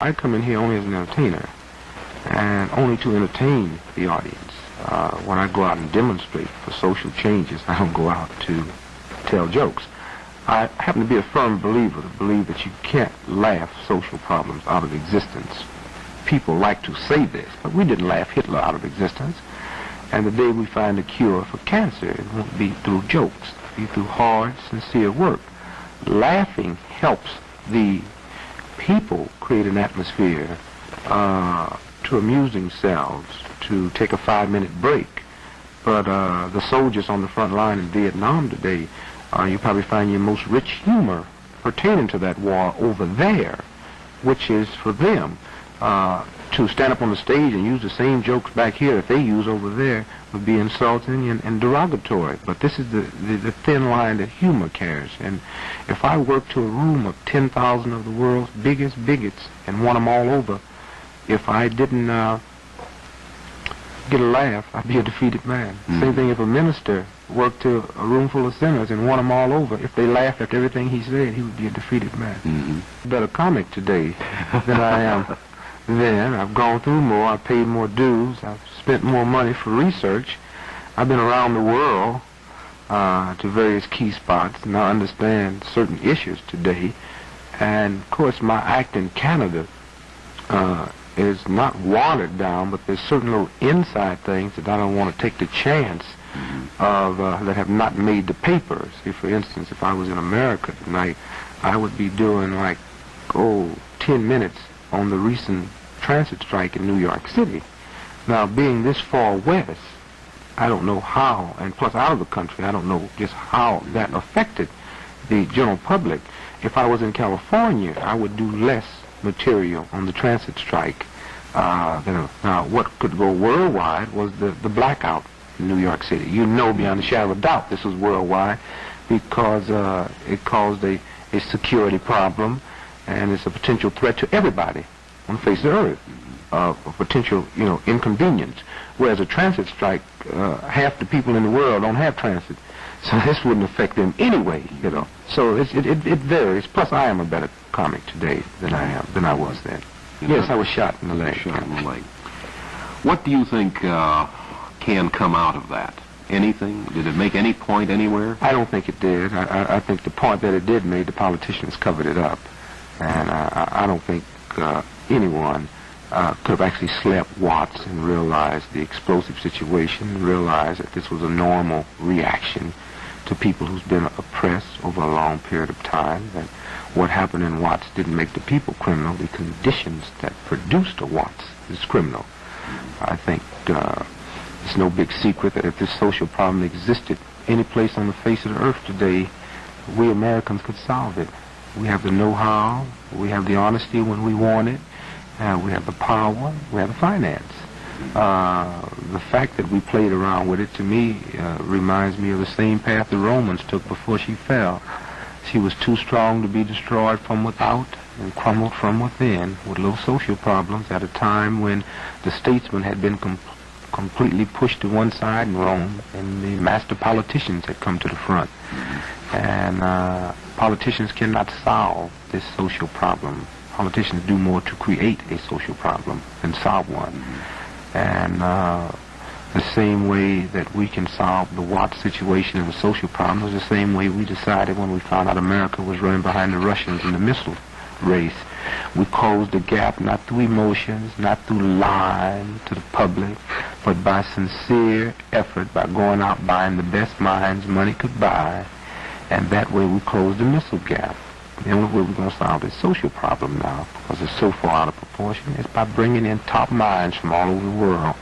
I come in here only as an entertainer and only to entertain the audience. When I go out and demonstrate for social changes, I don't go out to tell jokes. I happen to be a firm believer, that you can't laugh social problems out of existence. People like to say this, but we didn't laugh Hitler out of existence. And the day we find a cure for cancer, it won't be through jokes. It'll be through hard, sincere work. Laughing helps the people create an atmosphere to amuse themselves, to take a 5-minute break. But the soldiers on the front line in Vietnam today, you probably find your most rich humor pertaining to that war over there, which is for them. To stand up on the stage and use the same jokes back here that they use over there would be insulting and derogatory. But this is the thin line that humor carries. And if I worked to a room of 10,000 of the world's biggest bigots and won them all over, if I didn't get a laugh, I'd be a defeated man. Same thing if a minister worked to a room full of sinners and won them all over. If they laughed at everything he said, he would be a defeated man. Better comic today than I am then. I've gone through more. I've paid more dues. I've spent more money for research. I've been around the world to various key spots, and I understand certain issues today. And, of course, my act in Canada is not watered down, but there's certain little inside things that I don't want to take the chance of that have not made the papers. See, for instance, if I was in America tonight, I would be doing like, 10 minutes on the recent transit strike in New York City. Now, being this far west, I don't know how, and plus out of the country, I don't know just how that affected the general public. If I was in California, I would do less material on the transit strike. Now, what could go worldwide was the blackout in New York City. You know beyond a shadow of a doubt this was worldwide because it caused a security problem, and it's a potential threat to everybody on the face of the earth, a potential, inconvenience. Whereas a transit strike, half the people in the world don't have transit, so this wouldn't affect them anyway, So it varies. Plus, I am a better comic today than I was then. Yes, I was shot in the leg. What do you think can come out of that? Anything? Did it make any point anywhere? I don't think it did. I think the point that it did made, the politicians covered it up. And I don't think anyone could have actually slept Watts and realized the explosive situation, realized that this was a normal reaction to people who's been oppressed over a long period of time, that what happened in Watts didn't make the people criminal. The conditions that produced a Watts is criminal. I think it's no big secret that if this social problem existed any place on the face of the earth today, we Americans could solve it. We have the know-how, we have the honesty when we want it, we have the power, we have the finance. The fact that we played around with it, to me, reminds me of the same path the Romans took before she fell. She was too strong to be destroyed from without and crumbled from within with little social problems at a time when the statesmen had been completely pushed to one side in Rome, and the master politicians had come to the front. And politicians cannot solve this social problem. Politicians do more to create a social problem than solve one. And the same way that we can solve the Watts situation and the social problem is the same way we decided when we found out America was running behind the Russians in the missile race. We closed the gap not through emotions, not through lying to the public, but by sincere effort, by going out buying the best mines money could buy, and that way we closed the missile gap. The only way we're going to solve this social problem now, because it's so far out of proportion, is by bringing in top minds from all over the world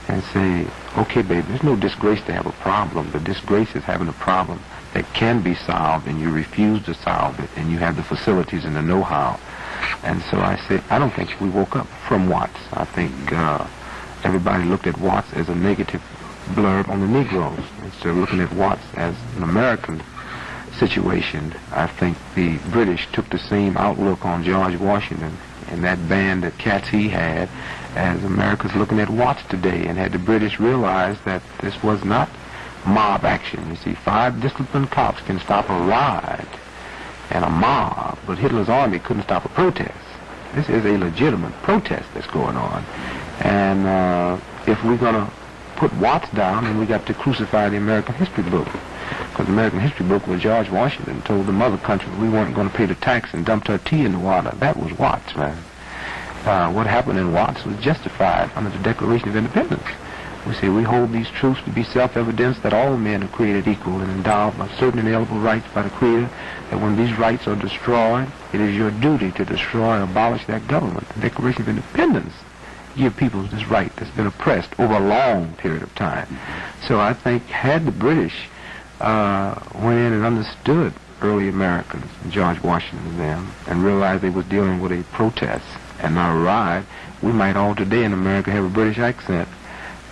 and say, okay, baby, there's no disgrace to have a problem. The disgrace is having a problem that can be solved, and you refuse to solve it, and you have the facilities and the know-how. And so I said, I don't think we woke up from Watts. I think everybody looked at Watts as a negative blurb on the Negroes instead of looking at Watts as an American situation. I think the British took the same outlook on George Washington and that band of cats he had as America's looking at Watts today, and had the British realized that this was not mob action. You see, 5 disciplined cops can stop a riot and a mob, but Hitler's army couldn't stop a protest. This is a legitimate protest that's going on. And if we're going to put Watts down, then we got to crucify the American history book. Because the American history book was George Washington told the mother country we weren't going to pay the tax and dumped our tea in the water. That was Watts, man. What happened in Watts was justified under the Declaration of Independence. We say we hold these truths to be self-evident that all men are created equal and endowed with certain inalienable rights by the Creator, that when these rights are destroyed, it is your duty to destroy and abolish that government. The Declaration of Independence give people this right that's been oppressed over a long period of time. So I think had the British went in and understood early Americans, George Washington and them, and realized they was dealing with a protest and not a riot, we might all today in America have a British accent.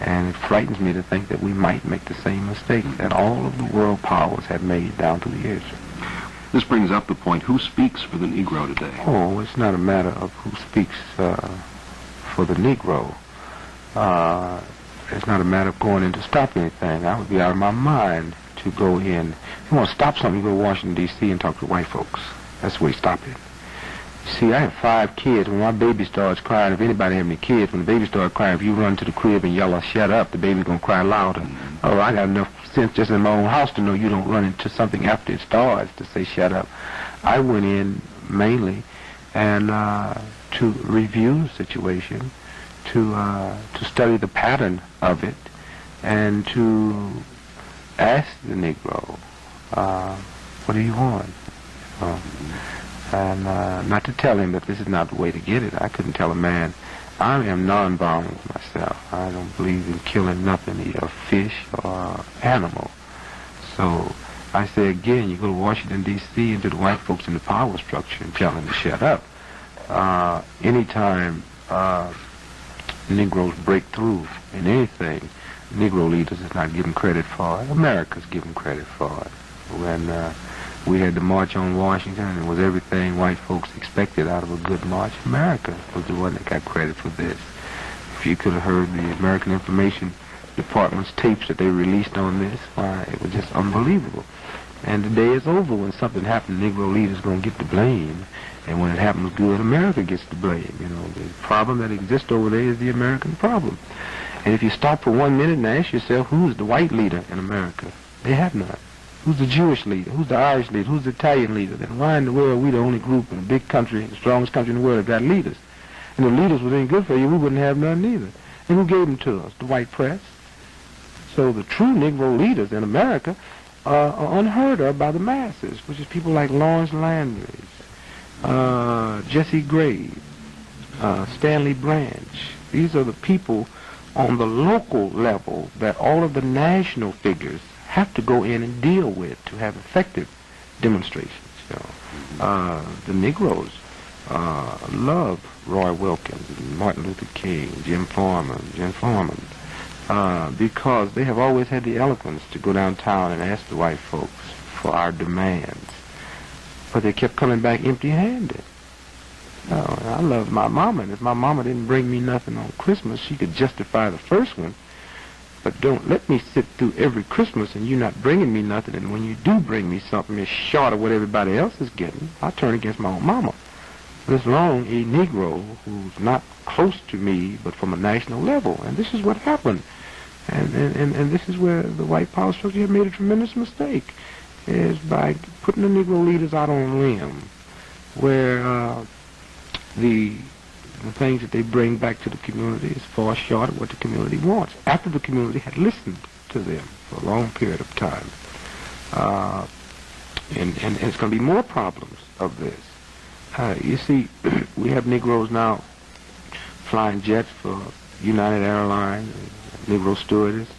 And it frightens me to think that we might make the same mistake that all of the world powers have made down to the years. This brings up the point, who speaks for the Negro today? Oh, it's not a matter of who speaks for the Negro. It's not a matter of going in to stop anything. I would be out of my mind to go in. If you want to stop something, you go to Washington, D.C. and talk to white folks. That's the way you stop it. See, I have 5 kids. When my baby starts crying, if anybody have any kids, when the baby starts crying, if you run to the crib and yell, shut up, the baby's going to cry louder. Oh, I got enough sense just in my own house to know you don't run into something after it starts to say shut up. I went in mainly and to review the situation, to study the pattern of it, and to ask the Negro, what do you want? And not to tell him that this is not the way to get it. I couldn't tell a man. I am non-violent myself. I don't believe in killing nothing, either fish or animal. So I say again, you go to Washington, D.C. and to the white folks in the power structure and tell them to shut up. Anytime Negroes break through in anything, Negro leaders is not given credit for it. America's given credit for it. When we had the March on Washington, and it was everything white folks expected out of a good march, America was the one that got credit for this. If you could have heard the American Information Department's tapes that they released on this, why, it was just unbelievable. And the day is over when something happens, Negro leaders going to get the blame. And when it happens good, America gets the blame. You know, the problem that exists over there is the American problem. And if you stop for 1 minute and ask yourself, who's the white leader in America? They have none. Who's the Jewish leader? Who's the Irish leader? Who's the Italian leader? Then why in the world are we the only group in a big country, the strongest country in the world, that got leaders? And if leaders was any good for you, we wouldn't have none either. And who gave them to us? The white press. So the true Negro leaders in America are unheard of by the masses, which is people like Lawrence Landry, Jesse Graves, Stanley Branch. These are the people on the local level that all of the national figures have to go in and deal with to have effective demonstrations. You know. The Negroes love Roy Wilkins, and Martin Luther King, Jim Foreman, because they have always had the eloquence to go downtown and ask the white folks for our demands. But they kept coming back empty-handed. I loved my mama, and if my mama didn't bring me nothing on Christmas, she could justify the first one. But don't let me sit through every Christmas and you not bringing me nothing, and when you do bring me something that's short of what everybody else is getting, I turn against my own mama. But as long a Negro who's not close to me, but from a national level, and this is what happened. And this is where the white power structure had made a tremendous mistake, is by putting the Negro leaders out on a limb, where the things that they bring back to the community is far short of what the community wants, after the community had listened to them for a long period of time. And it's going to be more problems of this. You see, we have Negroes now flying jets for United Airlines, Negro stewardess,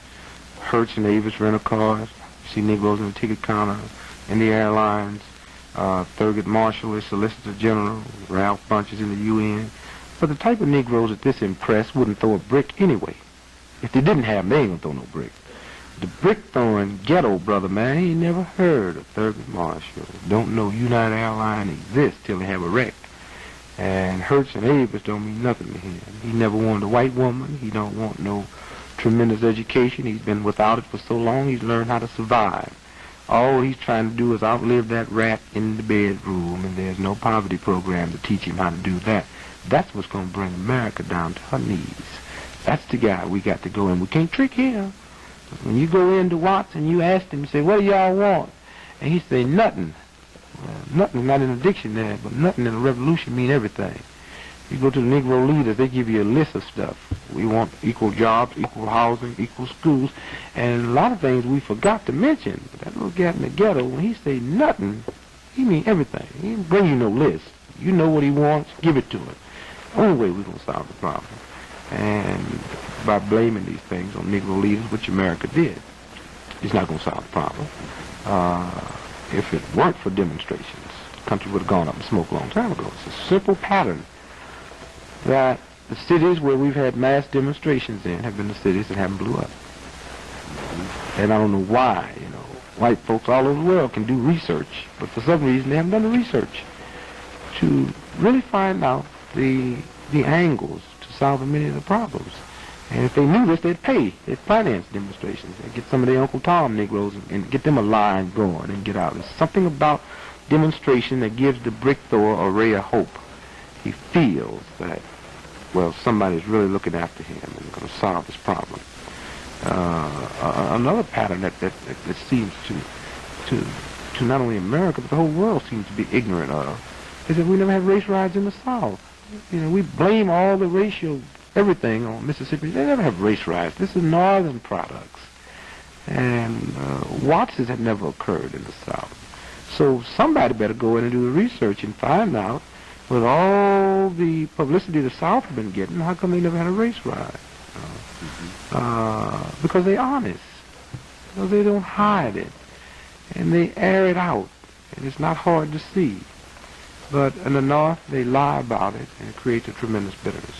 Hertz and Avis rental cars. You see Negroes in the ticket counter, in the airlines, Thurgood Marshall is Solicitor General, Ralph Bunches in the UN. But the type of Negroes that this impressed wouldn't throw a brick anyway. If they didn't have them, they ain't gonna throw no brick. The brick-throwing ghetto brother, man, he ain't never heard of Thurgood Marshall. Don't know United Airlines exists till they have a wreck. And Hertz and Avis don't mean nothing to him. He never wanted a white woman. He don't want no tremendous education. He's been without it for so long, he's learned how to survive. All he's trying to do is outlive that rat in the bedroom, and there's no poverty program to teach him how to do that. That's what's going to bring America down to her knees. That's the guy we got to go in. We can't trick him. When you go into Watts and you ask him, you say, what do y'all want? And he say, nothing. Well, nothing, not in a dictionary, but nothing in a revolution mean everything. You go to the Negro leaders, they give you a list of stuff. We want equal jobs, equal housing, equal schools, and a lot of things we forgot to mention. But that little guy in the ghetto, when he say nothing, he mean everything. He didn't bring you no list. You know what he wants, give it to him. Only way we're going to solve the problem. And by blaming these things on Negro leaders, which America did, it's not going to solve the problem. If it weren't for demonstrations, the country would have gone up in smoke a long time ago. It's a simple pattern that the cities where we've had mass demonstrations in have been the cities that haven't blew up. And I don't know why, white folks all over the world can do research, but for some reason they haven't done the research to really find out the angles to solve many of the problems. And if they knew this, they'd finance demonstrations. They'd get some of their Uncle Tom Negroes and get them a line going and get out. There's something about demonstration that gives the brick thrower a ray of hope. He feels that, well, somebody's really looking after him and going to solve this problem. Another pattern that seems to not only America, but the whole world seems to be ignorant of, is that we never had race riots in the South. We blame all the racial everything on Mississippi. They never have race riots. This is northern products. And Wattses have never occurred in the South. So somebody better go in and do the research and find out, with all the publicity the South have been getting, how come they never had a race riot? Because they're honest. Because they don't hide it. And they air it out. And it's not hard to see. But in the North, they lie about it, and it creates a tremendous bitterness.